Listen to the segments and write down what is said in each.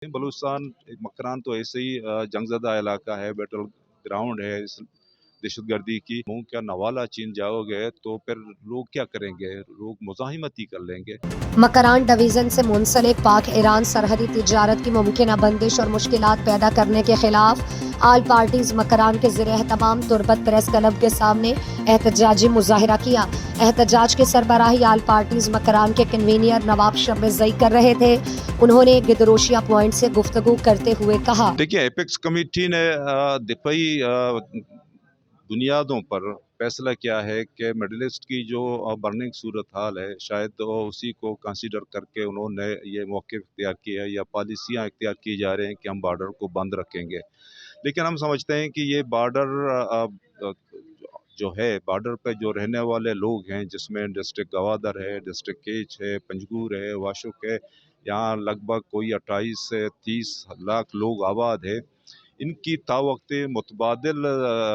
बलूचिस्तान मकरान तो ऐसे ही जंगज़दा इलाका है, बैटल ग्राउंड है इस दहशतगर्दी की। मुंह का नवाला छीन जाओगे तो फिर लोग क्या करेंगे? लोग मुज़ाहिमत ही कर लेंगे। मकरान डिवीज़न से मुंसलिक पाक ईरान सरहदी तिजारत की मुमकिन बंदिश और मुश्किलात पैदा करने के खिलाफ आल पार्टीज मकरान के ज़रिए तमाम तुरबत प्रेस क्लब के सामने एहतजाजी मुजाहरा किया। एहतजाज के सरबराही आल पार्टीज मकरान के कन्वीनर नवाब शब्बज़ई कर रहे थे। उन्होंने गिदरोशिया पॉइंट से गुफ्तगू करते हुए कहा, देखिए, एपेक्स कमेटी ने दिफाई बुनियादों पर फैसला किया है कि मिडल ईस्ट की जो बर्निंग सूरत हाल है, शायद उसी को कंसीडर करके उन्होंने ये मौक़िफ़ इख्तियार किया है या पॉलिसियाँ इख्तियार की जा रहे हैं कि हम बॉर्डर को बंद रखेंगे। लेकिन हम समझते हैं कि ये बॉर्डर जो है, बॉर्डर पे जो रहने वाले लोग हैं, जिसमें डिस्ट्रिक्ट गवादर है, डिस्ट्रिक्ट केच है, पंजगूर है, वाशुक है, यहाँ लगभग कोई 28 से 30 लाख लोग आबाद है। इनकी तावक्ते मुतबादिल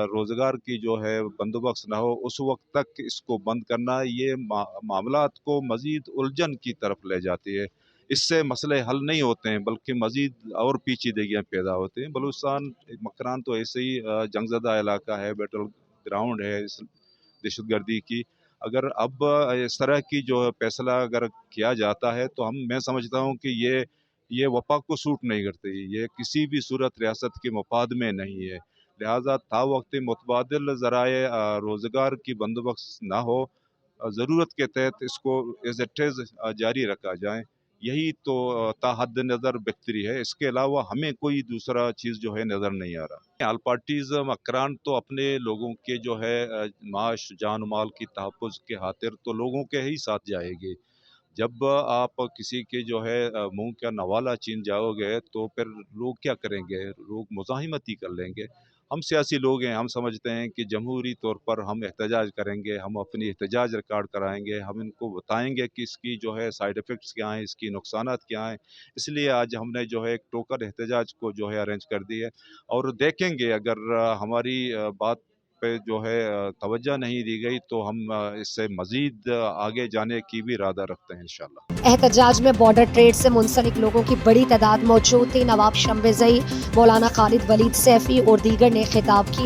रोज़गार की जो है बंदोबस्त ना हो, उस वक्त तक इसको बंद करना ये मामलात को मज़ीद उलझन की तरफ ले जाती है। इससे मसले हल नहीं होते हैं, बल्कि मज़ीद और पेचीदगियाँ पैदा होती हैं। बलूचिस्तान मकरान तो ऐसे ही जंगज़दा इलाका है, बैटल ग्राउंड है इस दहशतगर्दी की। अगर अब इस तरह की जो फैसला अगर किया जाता है तो मैं समझता हूँ कि ये वफाक को सूट नहीं करती, ये किसी भी सूरत रियासत के मफाद में नहीं है। लिहाजा तावक्ती मुतबादिल ज़राए रोज़गार की बंदोबस्त ना हो, ज़रूरत के तहत इसको एज़ इट इज़ जारी रखा जाए। यही तो ताहद नज़र बेहतरी है। इसके अलावा हमें कोई दूसरा चीज़ जो है नज़र नहीं आ रहा। ऑल पार्टीज़ मकरान तो अपने लोगों के जो है माश जान माल की तहफ़्फ़ुज़ के खातिर तो लोगों के ही साथ जाएगी। जब आप किसी के जो है मुंह का नवाला छीन जाओगे तो फिर लोग क्या करेंगे? लोग मुज़ाहिमत ही कर लेंगे। हम सियासी लोग हैं, हम समझते हैं कि जमहूरी तौर पर हम एहतजाज करेंगे, हम अपनी एहतजाज रिकॉर्ड कराएंगे, हम इनको बताएंगे कि इसकी जो है साइड इफ़ेक्ट्स क्या हैं, इसकी नुकसानात क्या हैं। इसलिए आज हमने जो है एक टोकन एहतजाज को जो है अरेंज कर दी है और देखेंगे अगर हमारी बात पे जो है तवज्जो नहीं दी गई तो हम इससे मज़ीद आगे जाने की भी इरादा रखते हैं इंशाअल्लाह। एहतजाज में बॉर्डर ट्रेड से मुंसलिक लोगों की बड़ी तादाद मौजूद थी। नवाब शब्बज़ई, मौलाना खालिद वलीद सैफी और दीगर ने खिताब किया।